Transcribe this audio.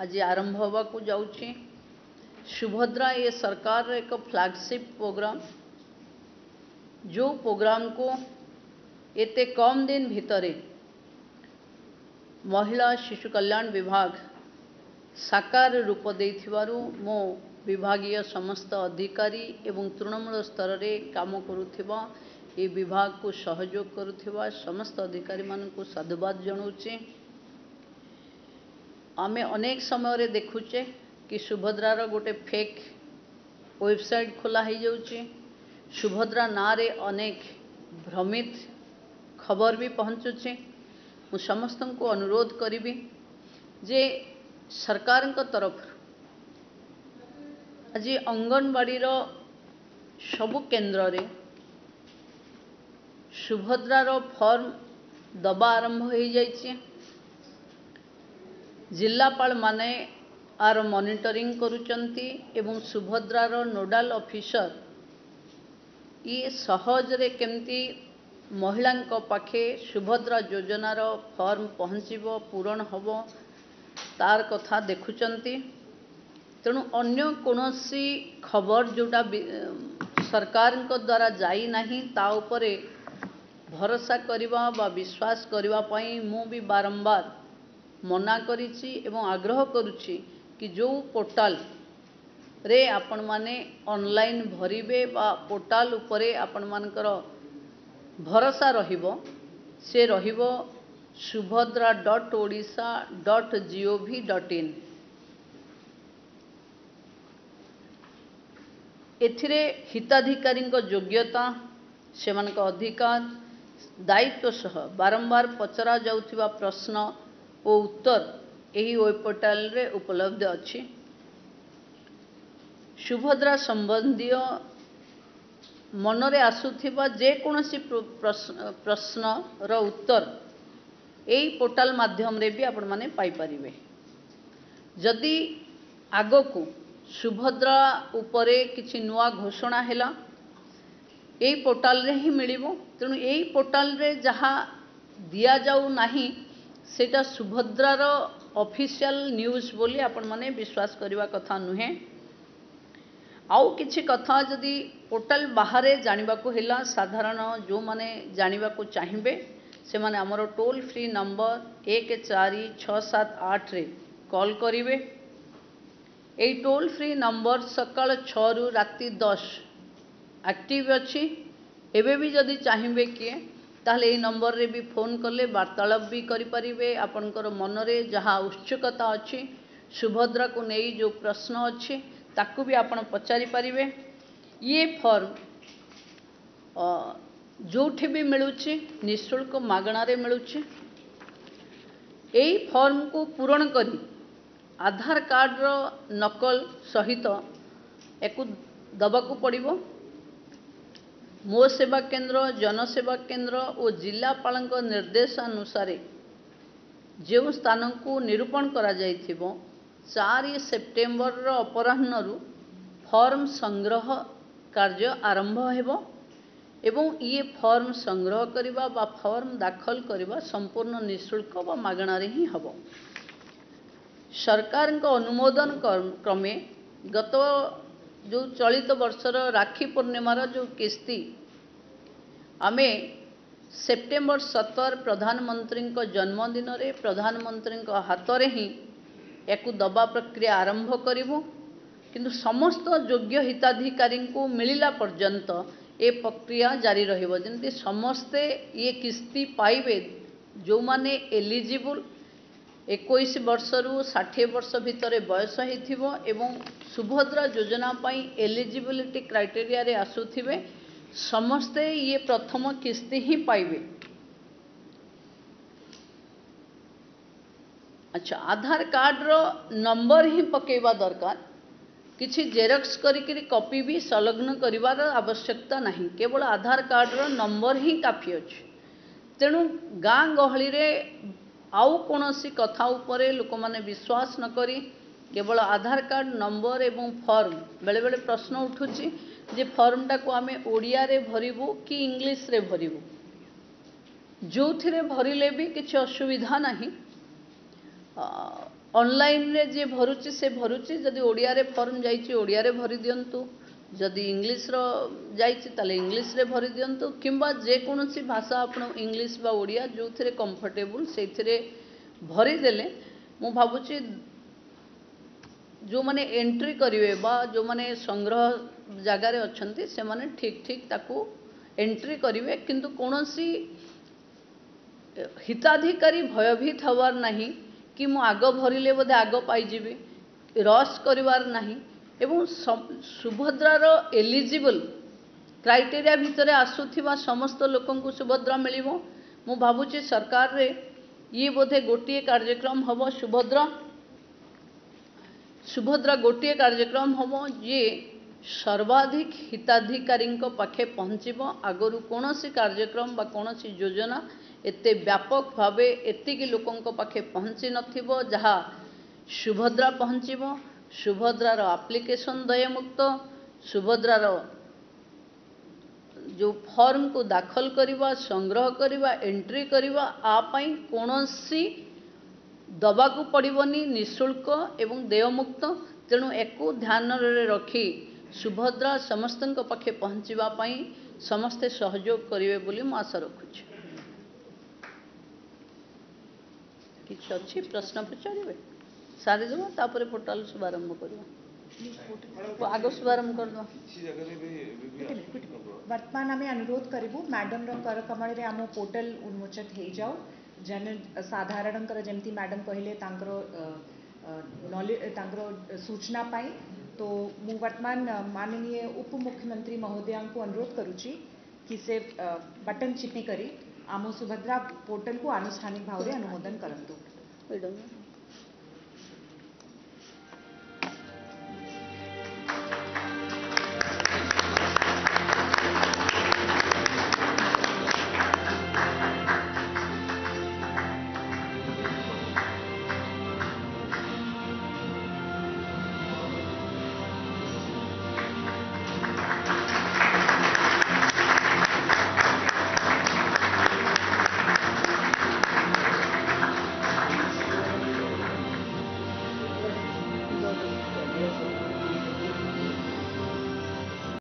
आज आरंभ होगा जाऊँगी। सुभद्रा ये सरकार एक फ्लैगशिप प्रोग्राम जो प्रोग्राम को एते कम दिन भितरे महिला शिशु कल्याण विभाग साकार रूप देइथिबारु मो विभागीय समस्त अधिकारी एवं तृणमूल स्तर रे काम करुथिबा ए विभाग को सहयोग करुथिबा समस्त अधिकारी मान को साधुवाद जणाउचे। आमे अनेक समय रे देखुचे कि सुभद्रार गोटे फेक वेबसाइट खोला हो जाउची। सुभद्रा ना रे अनेक भ्रमित खबर भी पहुँचुचे। मु समस्त को अनुरोध करी जे सरकार तरफ आज अंगनवाड़ी सबु केन्द्र रे सुभद्रार फॉर्म दबा आरंभ हो जाइए। जिल्लापाल माने आर मॉनिटरिंग करुचंती एवं सुभद्रार नोडाल ऑफिसर ये सहज रे केमती महिला पाखे सुभद्रा योजनार फॉर्म पहुँचब पूरण हम तार कथा देखुचंती। तेणु अन्य कोनोसी खबर जोटा सरकार द्वारा जाई नहीं ता उपरे भरोसा करवा बा विश्वास करवा पाई मु भी बारंबार मना करिछि एवं आग्रह करुछि कि जो पोर्टाल रे आपण माने ऑनलाइन भरिबे बा पोर्टाल उपरे आपण मानकर भरोसा रहिबो से रहिबो subhadra.odisha.gov.in। एथिरे हिताधिकारी योग्यता सेमानक अधिकार दायित्व सह बारंबार पचरा जाउथिबा प्रश्न और उत्तर यही वेब पोर्टाल रे उपलब्ध अछि। सुभद्रा संबंधी मनरे आसुथिबा जे कोनोसी प्रश्न रो उत्तर यही पोर्टाल माध्यम रे भी आपण माने पाई परिबे। जदि आगो को सुभद्रा उपरे किछि नुआ घोषणा हैला यही पोर्टाल रे ही मिलिबो। तेणु यही पोर्टाल रे जहा दिया जाऊ नाही सेटा सुभद्रार ऑफिशियल न्यूज बोली आपण माने विश्वास करवा कथा नुहे। आउ किछि कथा जदि पोर्टाल बाहरे जानिबा को हैला साधारण जो माने जानिबा को चाहिबे से माने हमरो टोल फ्री नंबर 1467 रे कॉल करिवे। ए टोल फ्री नंबर सकाल 6 रु राति 10 एक्टिव अच्छी। एबे भी जदि चाहिए किए ताहले ए नंबर रे भी फोन कले वार्तालाप भी करि परिबे। आपनकर मनरे जहाँ उत्सुकता अच्छी सुभद्रा को नहीं जो प्रश्न अच्छी ताकू भी आपण पचारि परिबे। ये फॉर्म जोठी भी मिलुची निःशुल्क मागणारे मिलुची। यही फॉर्म को पूरण करी आधार कार्ड रो नकल सहित एक दबाकू पड़िबो। मो सेवा केंद्र जनसेवा केंद्र और जिलापाल निर्देशानुसार जो स्थान को निरूपण करा जाइथिबो 4 सेप्टेम्बर अपराह्न फॉर्म संग्रह कार्य आरंभ हेबो एवं ये फॉर्म संग्रह करिबा बा फॉर्म दाखल करिबा संपूर्ण निःशुल्क व मागणारे ही हबो। सरकार को अनुमोदन क्रमे गत जो चलित वर्षर राखी पूर्णिमार जो किस्ती आमे सेप्टेम्बर 17 प्रधानमंत्री जन्मदिन रे प्रधानमंत्री हाथ रे ही एक दबा प्रक्रिया आरंभ करिबो। किंतु समस्त योग्य हिताधिकारी को मिलिला पर्यंत ए प्रक्रिया जारी रहिबो। जेंति समस्ते ये किस्ती पाइबे जो माने एलिजिबल 21 वर्ष रु 60 वर्ष भितर बयस होइथिबो एवं सुभद्रा योजना पाई एलिजिबिलिटी क्राइटेरिया रे आसुथिबे समस्ते ये प्रथम किस्ती ही पाइबे। अच्छा आधार कार्ड रो नंबर ही पकेबा दरकार। किछि जेरक्स करी कॉपी भी संलग्न करिवार आवश्यकता नहीं। केवल आधार कार्ड रो नंबर ही काफी अछि। तेणु गाँ गहली रे आउ कोनोसी कथा उपरे लोक माने विश्वास न करी केवल आधार कार्ड नंबर एवं फॉर्म बेले बेले प्रश्न उठुची जे फॉर्मटा को आमे ओडिया रे भरिबु कि इंग्लिश रे भरिबु जो थिरे भरिले भी किछि असुविधा नहीं। ऑनलाइन रे जे भरुची से भरुची जदि ओडिया रे फॉर्म जाइछि ओडिया रे भरि दियंतु जदि इंग्लिश रो जाइछि ताले इंग्लिश रे भरि दियंतु किंबा जे कोनोसी भाषा आपण इंग्लिश बा ओडिया जो थरे कंफर्टेबल से थरे भरि देले मु भाबुची जो माने एंट्री करिवे बा जो माने संग्रह जगार अच्छी से माने ठीक ठीक ताकू एंट्री करिवे किंतु कोनोसी हिताधिकारी भयभीत हवार नहीं कि मु आग भरिले बोधे आग पाइजिबी रश करिवार नहीं एवं सुभद्रार एलिजिबल क्राइटेरिया भितर आसुथिबा समस्त लोकंकु सुभद्रा मिलिबो मु भाबुची सरकार रे ये बोधे गोटिए कार्यक्रम हबो सुभद्रा गोटिए कार्यक्रम हबो जे सर्वाधिक हिताधिकारी पाखे पहुँचब आगरू कौनसी कार्यक्रम बा कौनसी योजना एते व्यापक भावे एतिकी लोकों पाखे पहुँची नथिबो जहा सुभद्रा पहुँचब सुभद्रार एप्लिकेशन दयमुक्त सुभद्रार जो फॉर्म को दाखल करवा संग्रह करवा एंट्री करवा आपाई कौनसी दबाकू पड़बनी निःशुल्क एवं देयमुक्त तेणु एको ध्यान रखी सुभद्रा समस्त पाखे पहुँचापी समस्ते सहयोग करेंगे बोली मु आशा रखुछि किछ अच्छी प्रश्न पचारे सारी देव तापर पोर्टाल शुभारंभ कर आग शुभारंभ कर वर्तमान आम अनुरोध करूँ मैडम कर कमल रे आम पोर्टल उन्मोचित हो जाऊ जन साधारण जमती मैडम कहले नॉलेज सूचना पाई तो मु वर्तमान माननीय उप मुख्यमंत्री महोदया को अनुरोध करुच्ची कि से बटन चिपी करी आम सुभद्रा पोर्टल को आनुष्ठानिक भाव में अनुमोदन करंतु।